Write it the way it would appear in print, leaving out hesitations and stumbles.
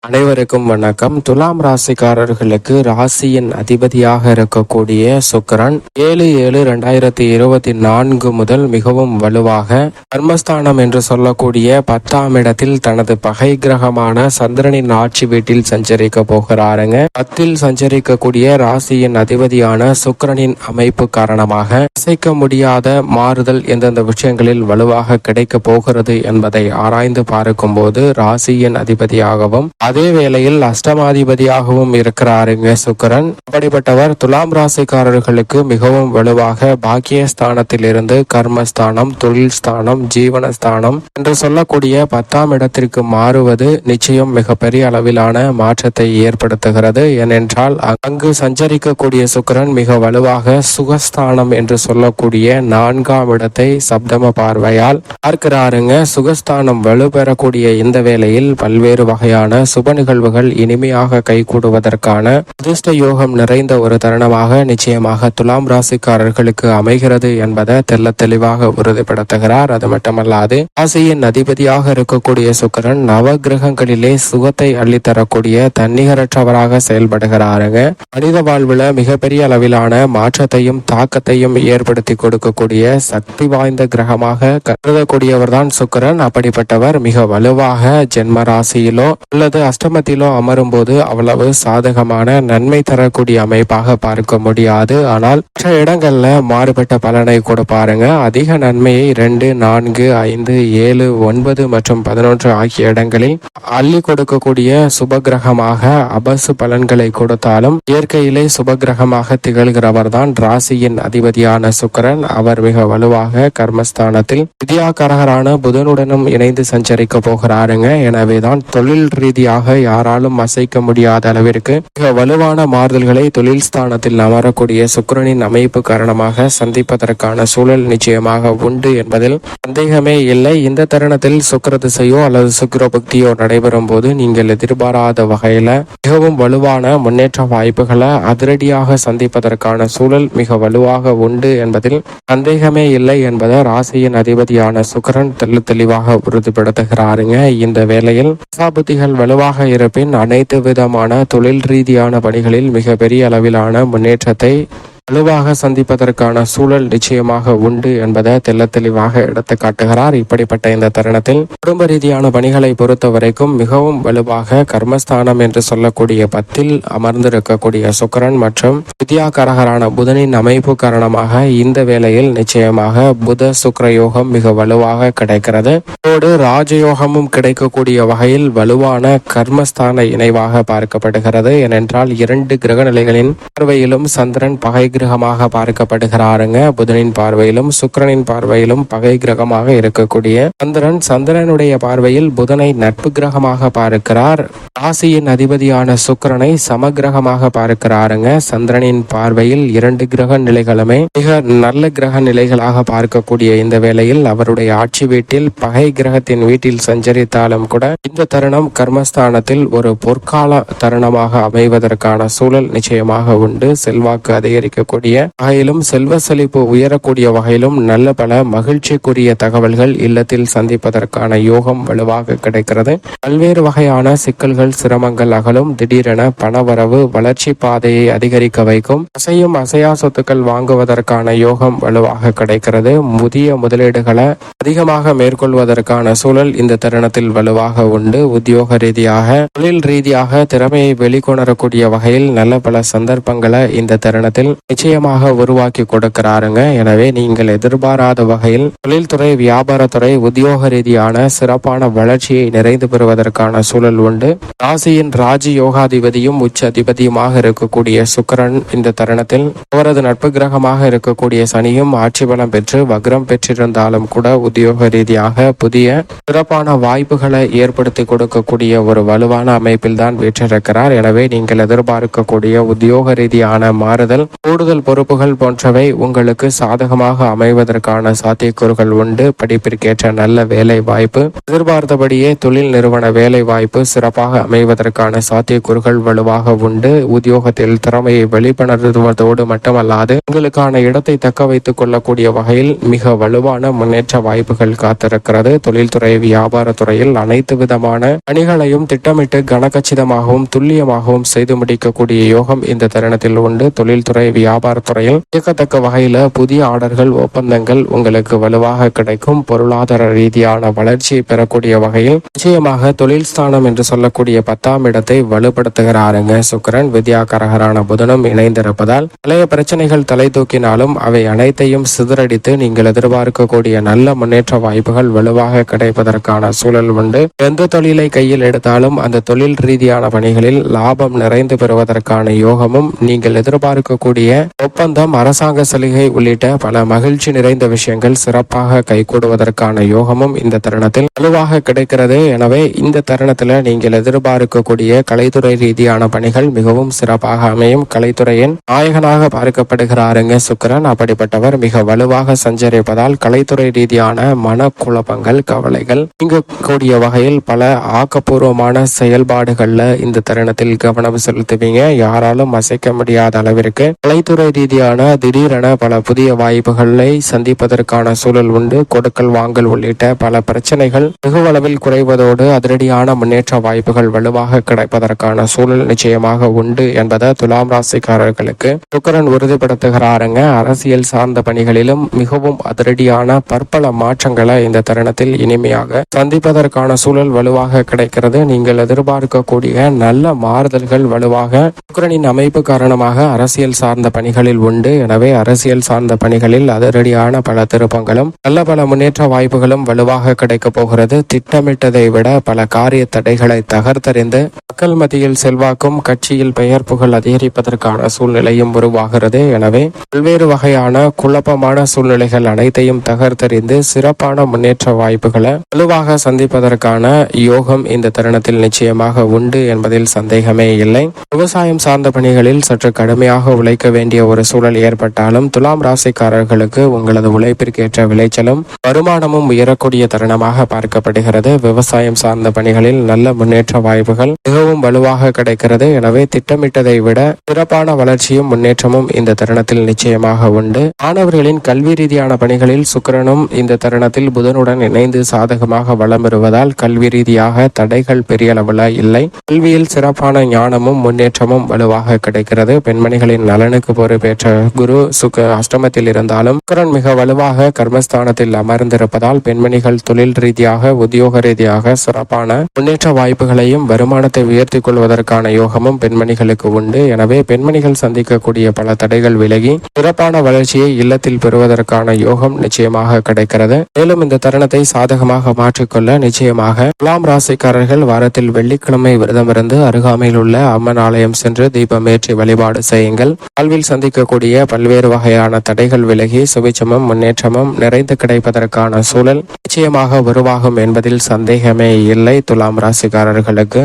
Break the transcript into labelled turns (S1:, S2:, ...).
S1: அனைவருக்கும் வணக்கம். துலாம் ராசிக்காரர்களுக்கு ராசியின் அதிபதியாக இருக்கக்கூடிய சுக்கிரன் 7/7/2024 முதல் மிகவும் வலுவாக கர்மஸ்தானம் என்று சொல்லக்கூடிய 10ஆம் இடத்தில் தனது பகை கிரகமான சந்திரனின் ஆட்சி வீட்டில் சஞ்சரிக்க போகிறாருங்க. 10ல் சஞ்சரிக்கக்கூடிய ராசியின் அதிபதியான சுக்கிரனின் அமைப்பு காரணமாக அசைக்க முடியாத மாறுதல் எந்தெந்த விஷயங்களில் வலுவாக கிடைக்க போகிறது என்பதை ஆராய்ந்து பார்க்கும் போது ராசியின் அதிபதியாகவும் அதே வேளையில் அஷ்டமாதிபதியாகவும் இருக்கிறாருங்க சுக்கிரன். அப்படிப்பட்டவர் துலாம் ராசிக்காரர்களுக்கு மிகவும் வலுவாக பாக்கியஸ்தானத்தில் இருந்து கர்மஸ்தானம், தொழில் ஸ்தானம், ஜீவனஸ்தானம் என்று சொல்லக்கூடிய 10ஆம் இடத்திற்கு மாறுவது நிச்சயம் மிகப்பெரிய அளவிலான மாற்றத்தை ஏற்படுத்துகிறது. ஏனென்றால் அங்கு சஞ்சரிக்கக்கூடிய சுக்கிரன் மிக வலுவாக சுகஸ்தானம் என்று சொல்லக்கூடிய 4ஆம் இடத்தை சப்தம பார்வையால் பார்க்கிறாருங்க. சுகஸ்தானம் வலுப்பெறக்கூடிய இந்த வேளையில் பல்வேறு வகையான சுப நிகழ்வுகள் இனிமையாக கைகூடுவதற்கான அதிர்ஷ்ட யோகம் நிறைந்த ஒரு தருணமாக நிச்சயமாக துலாம் ராசிக்காரர்களுக்கு அமைகிறது என்பதை தெல்ல தெளிவாக உறுதிப்படுத்துகிறார். அது மட்டுமல்லாது ராசியின் அதிபதியாக இருக்கக்கூடிய சுக்கிரன் நவ கிரகங்களிலே சுகத்தை அள்ளித்தரக்கூடிய தன்னிகரற்றவராக செயல்படுகிறாருங்க. மனித வாழ்வுல மிகப்பெரிய அளவிலான மாற்றத்தையும் தாக்கத்தையும் ஏற்படுத்தி கொடுக்கக்கூடிய சக்தி வாய்ந்த கிரகமாக கருதக்கூடியவர் தான் சுக்கிரன். அப்படிப்பட்டவர் மிக வலுவாக ஜென்ம ராசியிலோ அல்லது அஷ்டமத்திலோ அமரும் போது அவ்வளவு சாதகமான நன்மை தரக்கூடிய அமைப்பாக பார்க்க முடியாது. ஆனால் மற்ற இடங்கள்ல மாறுபட்ட பலனை கொடுப்பாருங்க. அதிக நன்மையை 2, 4, 5, 7, 9 மற்றும் 11 ஆகிய இடங்களில் அள்ளி கொடுக்கக்கூடிய சுபகிரகமாக அபசு பலன்களை கொடுத்தாலும் இயற்கையிலே சுபகிரகமாக திகழ்கிறவர் தான் ராசியின் அதிபதியான சுக்கிரன். அவர் மிக வலுவாக கர்மஸ்தானத்தில் வித்யாகாரகரான புதனுடனும் இணைந்து சஞ்சரிக்க போகிறாருங்க. எனவேதான் தொழில் ரீதியாக யாராலும் அசைக்க முடியாத அளவிற்கு மிக வலுவான மாறுதல்களை தொழில் ஸ்தானத்தில் அமரக்கூடிய சுக்கிரனின் அமைப்பு காரணமாக சந்திப்பதற்கான சூழல் நிச்சயமாக உண்டு என்பதில் சந்தேகமே இல்லை. இந்த தருணத்தில் சுக்கிர திசையோ அல்லது சுக்கிர பக்தியோ நடைபெறும் போது நீங்கள் எதிர்பாராத வகையில மிகவும் வலுவான முன்னேற்ற வாய்ப்புகளை அதிரடியாக சந்திப்பதற்கான சூழல் மிக வலுவாக உண்டு என்பதில் சந்தேகமே இல்லை என்பதை ராசியின் அதிபதியான சுக்கிரன் தெளிவாக உறுதிப்படுத்துகிறாருங்க. இந்த வேளையில் புத்திகள் வலுவாக இருப்பின் அனைத்து விதமான தொழில் ரீதியான பணிகளில் மிகப்பெரிய அளவிலான முன்னேற்றத்தை வலுவாக சந்திப்பதற்கான சூழல் நிச்சயமாக உண்டு என்பதை தெளிவாக எடுத்து காட்டுகிறார். இப்படிப்பட்ட இந்த தருணத்தில் குடும்ப ரீதியான பணிகளை பொறுத்த வரைக்கும் மிகவும் வலுவாக கர்மஸ்தானம் என்று சொல்லக்கூடிய 10ல் அமர்ந்திருக்கக்கூடிய சுக்கிரன் மற்றும் வித்யாகாரகரான புதனின் அமைப்பு காரணமாக இந்த வேளையில் நிச்சயமாக புத சுக்கிர யோகம் மிக வலுவாக கிடைக்கிறது. அதோடு ராஜயோகமும் கிடைக்கக்கூடிய வகையில் வலுவான கர்மஸ்தான இணைவாக பார்க்கப்படுகிறது. ஏனென்றால் 2 கிரக நிலைகளின் பார்வையிலும் சந்திரன் பகை கிரகமாக பார்க்கப்படுகிறாருங்க. புதனின் பார்வையிலும் சுக்கிரனின் பார்வையிலும் பகை கிரகமாக இருக்கக்கூடிய சந்திரனுடைய பார்வையில் புதனை நட்பு கிரகமாக பார்க்கிறார். ராசியின் அதிபதியான சுக்கிரனை சமகிரகமாக பார்க்கிறாருங்க. சந்திரனின் பார்வையில் 2 கிரக நிலைகளுமே மிக நல்ல கிரக நிலைகளாக பார்க்கக்கூடிய இந்த வேளையில் அவருடைய ஆட்சி வீட்டில் பகை கிரகத்தின் வீட்டில் சஞ்சரித்தாலும் கூட இந்த தருணம் கர்மஸ்தானத்தில் ஒரு பொற்கால தருணமாக அமைவதற்கான சூழல் நிச்சயமாக உண்டு. செல்வாக்கு அதிகரிக்க வகையிலும் செல்வ செழிப்பு உயரக்கூடிய வகையிலும் நல்ல பல மகிழ்ச்சிக்குரிய தகவல்கள் இல்லத்தில் சந்திப்பதற்கான யோகம் வலுவாக கிடைக்கிறது. பல்வேறு வகையான சிக்கல்கள் சிரமங்கள் அகலும். திடீரென பணவரவு வளர்ச்சி பாதையை அதிகரிக்க வைக்கும். அசையும் அசையா சொத்துக்கள் வாங்குவதற்கான யோகம் வலுவாக கிடைக்கிறது. புதிய முதலீடுகளை அதிகமாக மேற்கொள்வதற்கான சூழல் இந்த தருணத்தில் வலுவாக உண்டு. உத்தியோக ரீதியாக தொழில் ரீதியாக திறமையை வெளிக்கொணரக்கூடிய வகையில் நல்ல பல சந்தர்ப்பங்களை இந்த தருணத்தில் நிச்சயமாக உருவாக்கி கொடுக்கிறாருங்க. எனவே நீங்கள் எதிர்பாராத வகையில் தொழில்துறை, வியாபாரத்துறை, உத்தியோக ரீதியான சிறப்பான வளர்ச்சியை நிறைந்து பெறுவதற்கான சூழல் உண்டு. ராசியின் ராஜ யோகாதிபதியும் உச்ச அதிபதியுமாக இருக்கக்கூடிய சுக்கிரன் இந்த தருணத்தில் அவரது நட்பு கிரகமாக இருக்கக்கூடிய சனியும் ஆட்சி பலம் பெற்று வக்ரம் பெற்றிருந்தாலும் கூட உத்தியோக ரீதியாக புதிய சிறப்பான வாய்ப்புகளை ஏற்படுத்தி கொடுக்கக்கூடிய ஒரு வலுவான அமைப்பில் தான் வீற்றிருக்கிறார். எனவே நீங்கள் எதிர்பார்க்கக்கூடிய உத்தியோக ரீதியான மாறுதல், கூடுதல் பொறுப்புகள் போன்றவை உங்களுக்கு சாதகமாக அமைவதற்கான சாத்தியக்கூறுகள் உண்டு. படிப்பிற்கேற்ற நல்ல வேலை வாய்ப்பு, எதிர்பார்த்தபடியே தொழில் நிறுவன வேலை வாய்ப்பு சிறப்பாக அமைவதற்கான சாத்தியக்கூறுகள் வலுவாக உண்டு. உத்தியோகத்தில் திறமையை வெளிப்படுத்துவதோடு மட்டுமல்லாது உங்களுக்கான இடத்தை தக்க வைத்துக் கொள்ளக்கூடிய வகையில் மிக வலுவான முன்னேற்ற வாய்ப்புகள் காத்திருக்கிறது. தொழில்துறை வியாபாரத்துறையில் அனைத்து விதமான பணிகளையும் திட்டமிட்டு கனகச்சிதமாகவும் துல்லியமாகவும் செய்து முடிக்கக்கூடிய யோகம் இந்த தருணத்தில் உண்டு. தொழில்துறை வியாபாரத்துறையில் இயக்கத்தக்க வகையில புதிய ஆர்டர்கள் ஒப்பந்தங்கள் உங்களுக்கு வலுவாக கிடைக்கும். பொருளாதார ரீதியான வளர்ச்சியை பெறக்கூடிய வகையில் நிச்சயமாக தொழில் ஸ்தானம் என்று சொல்லக்கூடிய 10ஆம் இடத்தை வலுப்படுத்துகிறாருங்க சுக்கிரன். வித்யாகாரகரான புதனும் இணைந்திருப்பதால் பழைய பிரச்சனைகள் தலை தூக்கினாலும் அவை அனைத்தையும் சிதறடித்து நீங்கள் எதிர்பார்க்கக்கூடிய நல்ல முன்னேற்ற வாய்ப்புகள் வலுவாக கிடைப்பதற்கான சூழல் உண்டு. எந்த தொழிலை கையில் எடுத்தாலும் அந்த தொழில் ரீதியான பணிகளில் லாபம் நிறைந்து பெறுவதற்கான யோகமும் நீங்கள் எதிர்பார்க்கக்கூடிய ஒப்பந்தம் அரசாங்க சலுகை உள்ளிட்ட பல மகிழ்ச்சி நிறைந்த விஷயங்கள் சிறப்பாக கைகூடுவதற்கான யோகமும் இந்த தருணத்தில் வலுவாக கிடைக்கிறது. எனவே இந்த தருணத்தில் நீங்கள் எதிர்பார்க்கக்கூடிய கலைத்துறை ரீதியான பணிகள் மிகவும் சிறப்பாக அமையும். கலைத்துறையின் நாயகனாக பார்க்கப்படுகிறாருங்க சுக்கிரன். அப்படிப்பட்டவர் மிக வலுவாக சஞ்சரிப்பதால் கலைத்துறை ரீதியான மனக்குழப்பங்கள் கவலைகள் நீங்கக்கூடிய வகையில் பல ஆக்கப்பூர்வமான செயல்பாடுகள்ல இந்த தருணத்தில் கவனம் செலுத்துவீங்க. யாராலும் அசைக்க முடியாத அளவிற்கு கலைத்துறை ரீதியான திடீரென பல புதிய வாய்ப்புகளை சந்திப்பதற்கான சூழல் உண்டு. கொடுக்கல் வாங்கல் உள்ளிட்ட பல பிரச்சனைகள் வெகுவளவில் குறைவதோடு அதிரடியான முன்னேற்ற வாய்ப்புகள் வலுவாக கிடைப்பதற்கான சூழல் நிச்சயமாக உண்டு என்பதை துலாம் ராசிக்காரர்களுக்கு சுக்கிரன் உறுதிப்படுத்துகிறாருங்க. அரசியல் சார்ந்த பணிகளிலும் மிகவும் அதிரடியான பற்பல மாற்றங்களை இந்த தருணத்தில் இனிமையாக சந்திப்பதற்கான சூழல் வலுவாக கிடைக்கிறது. நீங்கள் எதிர்பார்க்கக்கூடிய நல்ல மாறுதல்கள் வலுவாக சுக்கிரனின் அமைப்பு காரணமாக அரசியல் சார்ந்த பணிகளில் உண்டு. எனவே அரசியல் சார்ந்த பணிகளில் அதிரடியான பல திருப்பங்களும் நல்ல பல முன்னேற்ற வாய்ப்புகளும் வலுவாக கிடைக்க போகிறது. திட்டமிட்டதை விட பல காரிய தடைகளை தகர்த்தறிந்து மக்கள் மத்தியில் செல்வாக்கும் கட்சியில் பெயர் புகழ் அதிகரிப்பதற்கான சூழ்நிலையும் உருவாகிறது. எனவே பல்வேறு வகையான குழப்பமான சூழ்நிலைகள் அனைத்தையும் தகர்த்தறிந்து சிறப்பான முன்னேற்ற வாய்ப்புகளை வலுவாக சந்திப்பதற்கான யோகம் இந்த தருணத்தில் நிச்சயமாக உண்டு என்பதில் சந்தேகமே இல்லை. விவசாயம் சார்ந்த பணிகளில் சற்று கடுமையாக உழைக்க வேண்டிய ஒரு சூழல் ஏற்பட்டாலும் துலாம் ராசிக்காரர்களுக்கு உங்களது உழைப்பிற்கேற்ற விளைச்சலும் வருமானமும் உயரக்கூடிய தருணமாக பார்க்கப்படுகிறது. விவசாயம் சார்ந்த பணிகளில் நல்ல முன்னேற்ற வாய்ப்புகள் மிகவும் வலுவாக கிடைக்கிறது. எனவே திட்டமிட்டதை விட சிறப்பான வளர்ச்சியும் முன்னேற்றமும் இந்த தருணத்தில் நிச்சயமாக உண்டு. மாணவர்களின் கல்வி ரீதியான பணிகளில் சுக்கிரனும் இந்த தருணத்தில் புதனுடன் இணைந்து சாதகமாக வளம் பெறுவதால் கல்வி ரீதியாக தடைகள் பெரிய அளவில் இல்லை. கல்வியில் சிறப்பான ஞானமும் முன்னேற்றமும் வலுவாக கிடைக்கிறது. பெண்மணிகளின் நலனுக்கு பொறுப்பேற்ற குரு அஷ்டமத்தில் இருந்தாலும் சுக்கிரன் மிக வலுவாக கர்மஸ்தானத்தில் அமர்ந்திருப்பதால் பெண்மணிகள் தொழில் ரீதியாக உத்தியோக ரீதியாக சிறப்பான முன்னேற்ற வாய்ப்புகளையும் வருமானத்தை உயர்த்தி கொள்வதற்கான யோகமும் பெண்மணிகளுக்கு உண்டு. எனவே பெண்மணிகள் சந்திக்கக்கூடிய பல தடைகள் விலகி சிறப்பான வளர்ச்சியை இல்லத்தில் பெறுவதற்கான யோகம் நிச்சயமாக கிடைக்கிறது. மேலும் இந்த தருணத்தை சாதகமாக மாற்றிக்கொள்ள நிச்சயமாக துலாம் ராசிக்காரர்கள் வாரத்தில் வெள்ளிக்கிழமை விரதமிருந்து அருகாமையில் உள்ள அம்மன் ஆலயம் சென்று தீபமேற்றி வழிபாடு செய்யுங்கள். வாழ்வில் சந்திக்கக்கூடிய பல்வேறு வகையான தடைகள் விலகி சுபிட்சமும் முன்னேற்றமும் நிறைந்து கிடைப்பதற்கான சூழல் நிச்சயமாக உருவாகும் என்பதில் சந்தேகமே இல்லை துலாம் ராசிக்காரர்களுக்கு.